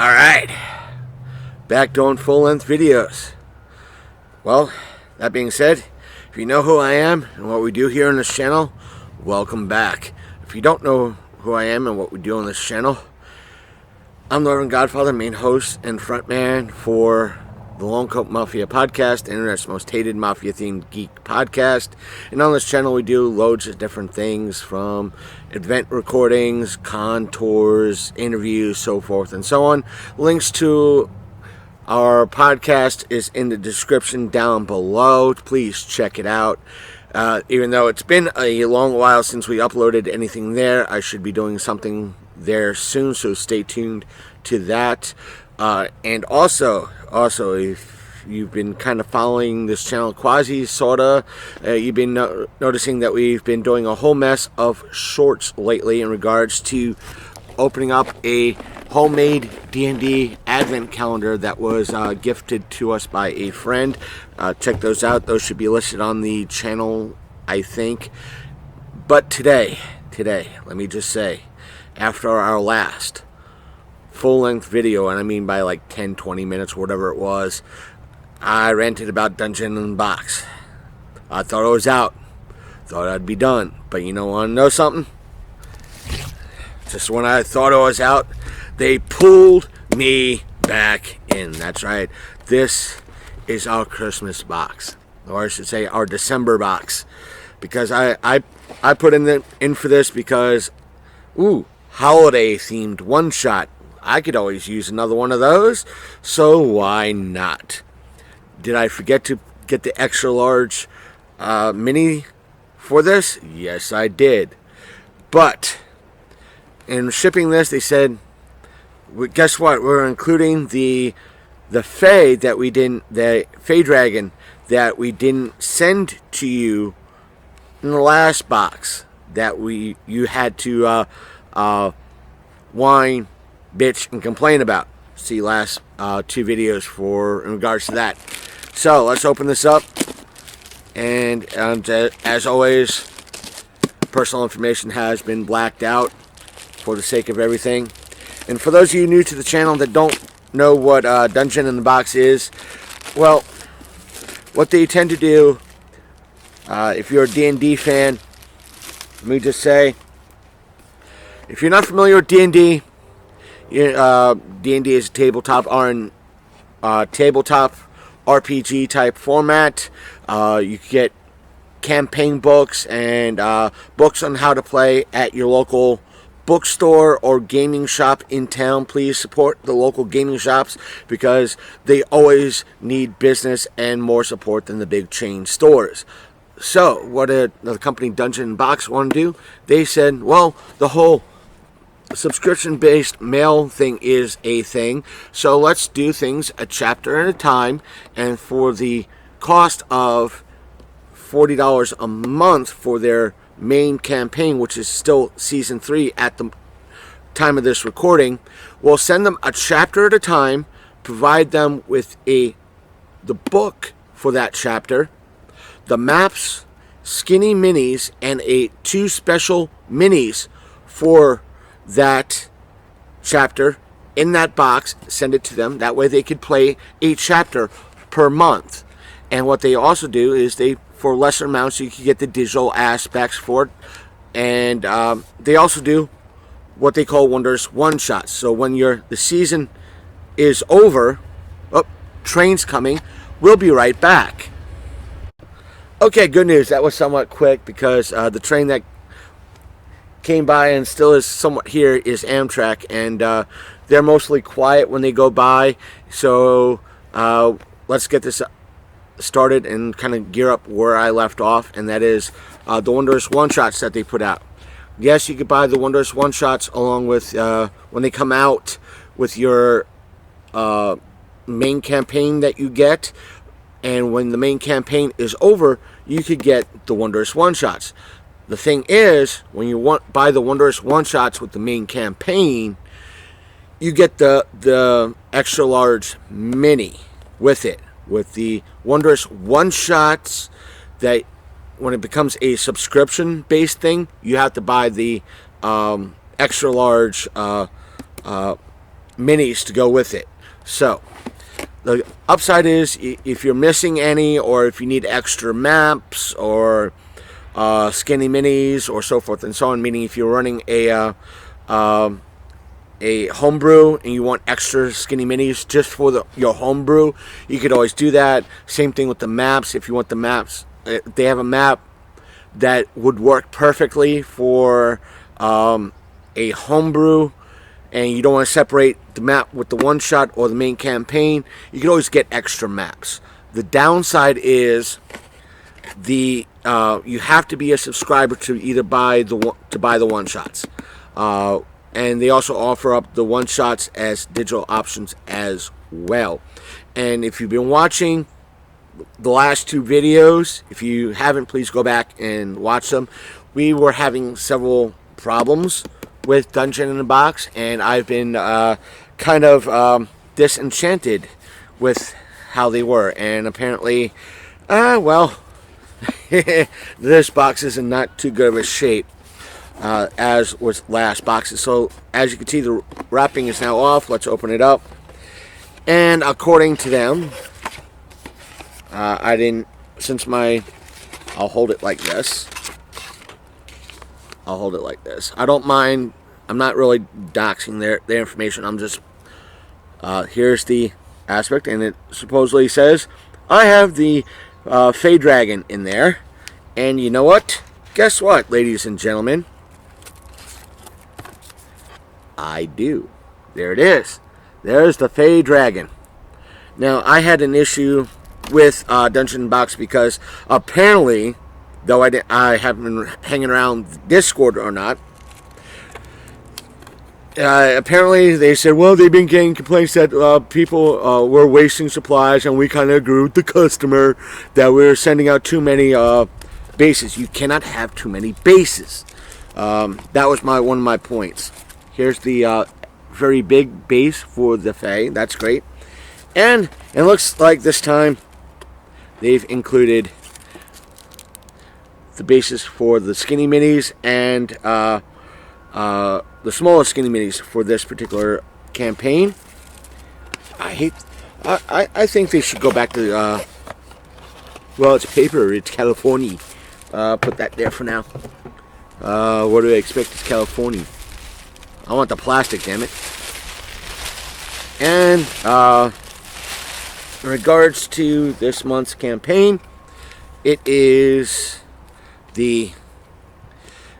Alright, back doing full-length videos. Well, that being said, if you know who I am and what we do here on this channel, welcome back. If you don't know who I am and what we do on this channel, I'm the Godfather, main host and frontman for the Long Coat Mafia podcast, the internet's most hated mafia-themed geek podcast. And on this channel, we do loads of different things, from event recordings, con tours, interviews, so forth and so on. Links to our podcast is in the description down below. Please check it out. Even though it's been a long while since we uploaded anything there, I should be doing something there soon, so stay tuned to that. And also, if you've been kind of following this channel sorta, you've been noticing that we've been doing a whole mess of shorts lately in regards to opening up a homemade D&D advent calendar that was gifted to us by a friend. Check those out. Those should be listed on the channel, I think. But today, let me just say, after our last full-length video, and I mean by like 10-20 minutes, whatever it was, I ranted about Dungeon in the Box. I thought it was out, thought I'd be done, but you want to know something? Just when I thought it was out, they pulled me back in. That's right, this is our Christmas box, or I should say our December box, because I put in for this because, holiday themed one shot. I could always use another one of those, so why not? Did I forget to get the extra large mini for this? Yes, I did. But in shipping this, they said, guess what? We're including the Fae that we didn't, the Fae Dragon that we didn't send to you in the last box that you had to whine, bitch, and complain about. See last two videos in regards to that. So let's open this up, and as always, personal information has been blacked out for the sake of everything. And for those of you new to the channel that don't know what Dungeon in the Box is, well, what they tend to do, if you're a D&D fan, let me just say, if you're not familiar with D&D, D&D is a tabletop RPG type format. You get campaign books and books on how to play at your local bookstore or gaming shop in town. Please support the local gaming shops because they always need business and more support than the big chain stores. So what the company Dungeon Box want to do, they said, well, the whole subscription-based mail thing is a thing, so let's do things a chapter at a time, and for the cost of $40 a month for their main campaign, which is still season 3 at the time of this recording, we'll send them a chapter at a time, provide them with the book for that chapter, the maps, skinny minis, and 2 special minis for that chapter in that box. Send it to them. That way they could play a chapter per month. And what they also do is for lesser amounts, you can get the digital aspects for it. And they also do what they call Wondrous One Shot. So when the season is over, train's coming, we'll be right back. Okay, good news. That was somewhat quick because the train that came by and still is somewhat here is Amtrak, and they're mostly quiet when they go by. So let's get this started and kind of gear up where I left off, and that is the Wondrous One Shots that they put out. Yes, you could buy the Wondrous One Shots along with when they come out with your main campaign that you get, and when the main campaign is over, you could get the Wondrous One Shots. The thing is, when you buy the Wondrous One Shots with the main campaign, you get the extra large mini with it, with the Wondrous One Shots. That when it becomes a subscription based thing, you have to buy the extra large minis to go with it. So the upside is if you're missing any, or if you need extra maps or skinny minis or so forth and so on, meaning if you're running a homebrew and you want extra skinny minis just for your homebrew, you could always do that. Same thing with the maps. If you want the maps, they have a map that would work perfectly for a homebrew, and you don't want to separate the map with the one shot or the main campaign, you can always get extra maps. The downside is you have to be a subscriber to either buy the one shots, and they also offer up the one shots as digital options as well. And if you've been watching the last two videos, if you haven't, please go back and watch them. We were having several problems with Dungeon in a Box, and I've been kind of disenchanted with how they were. And apparently, well, this box is in not too good of a shape as was last boxes. So as you can see, the wrapping is now off. Let's open it up. And according to them, I didn't, I'll hold it like this. I'll hold it like this. I don't mind. I'm not really doxing their information. I'm just, here's the aspect, and it supposedly says, I have the Fey Dragon in there. And you know what? Guess what, ladies and gentlemen? I do. There it is. There's the Fey Dragon. Now, I had an issue with Dungeon Box because apparently, though I haven't been hanging around Discord or not, apparently they said, well, they've been getting complaints that people were wasting supplies, and we kind of agree with the customer that we're sending out too many bases. You cannot have too many bases. That was one of my points. Here's the very big base for the Fae. That's great. And it looks like this time they've included the bases for the skinny minis and the smaller skinny minis for this particular campaign. I think they should go back to well, it's paper, it's California. Put that there for now. What do I expect? It's California. I want the plastic, damn it. And in regards to this month's campaign, it is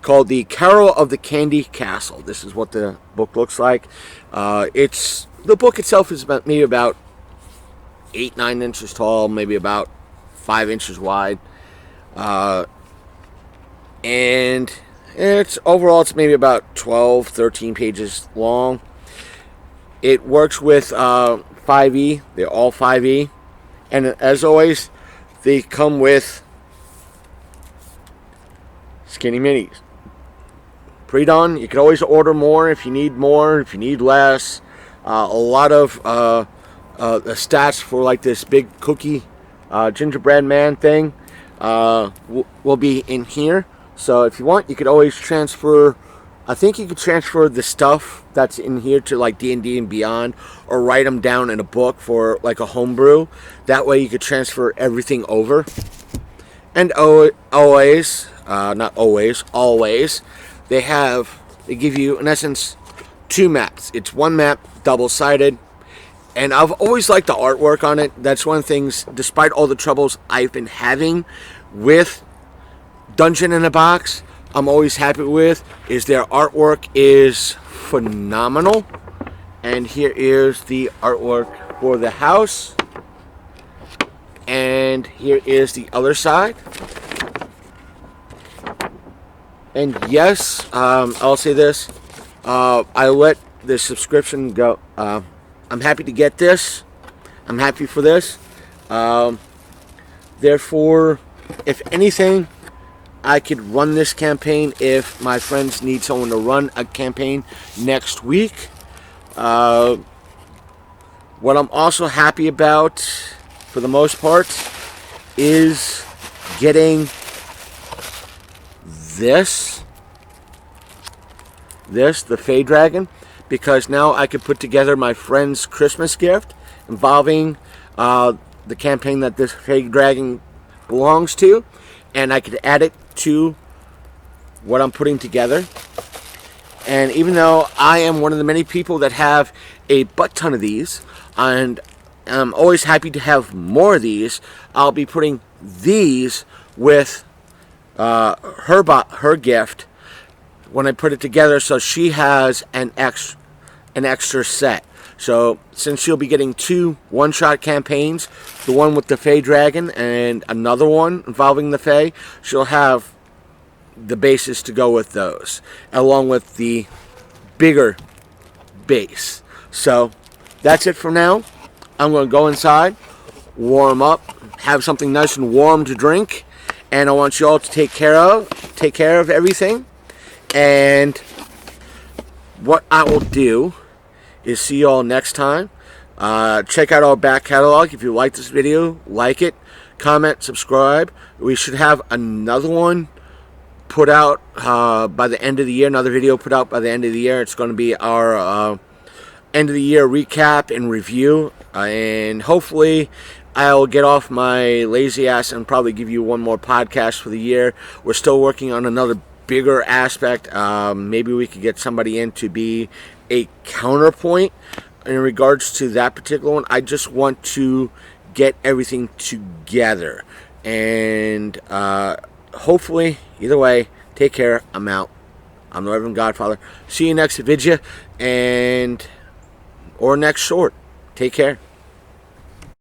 called the Carol of the Candy Castle. This is what the book looks like. The book itself is maybe about 8-9 inches tall, maybe about 5 inches wide, and overall it's maybe about 12-13 pages long. It works with 5e. They're all 5e, and as always, they come with skinny minis. Pre-done. You can always order more if you need more, if you need less. A lot of the stats for like this big cookie gingerbread man thing will be in here. So if you want, you could always transfer. I think you could transfer the stuff that's in here to like D&D and beyond, or write them down in a book for like a homebrew. That way you could transfer everything over. And always, they give you, in essence, 2 maps. It's 1 map, double-sided. And I've always liked the artwork on it. That's one of the things, despite all the troubles I've been having with Dungeon in a Box, I'm always happy with, is their artwork is phenomenal. And here is the artwork for the house. And here is the other side. And yes, I'll say this. I let the subscription go. I'm happy to get this. I'm happy for this. Therefore, if anything, I could run this campaign if my friends need someone to run a campaign next week. What I'm also happy about, for the most part, is getting this. this, the Fey Dragon, because now I could put together my friend's Christmas gift involving the campaign that this Fey Dragon belongs to, and I could add it to what I'm putting together. And even though I am one of the many people that have a butt ton of these, and I'm always happy to have more of these, I'll be putting these with her gift when I put it together, so she has an extra set. So since she'll be getting 2 one-shot campaigns, the one with the Fey Dragon and another one involving the Fey, she'll have the bases to go with those, along with the bigger base. So that's it for now. I'm going to go inside, warm up, have something nice and warm to drink, and I want you all to take care of everything. And what I will do is see you all next time. Check out our back catalog. If you like this video, like it, comment, subscribe. We should have another one put out by the end of the year, another video put out by the end of the year. It's going to be our end of the year recap and review, and hopefully I'll get off my lazy ass and probably give you one more podcast for the year. We're still working on another bigger aspect. Maybe we could get somebody in to be a counterpoint in regards to that particular one. I just want to get everything together, and hopefully, either way, take care. I'm out. I'm the Reverend Godfather. See you next video, or next short. Take care.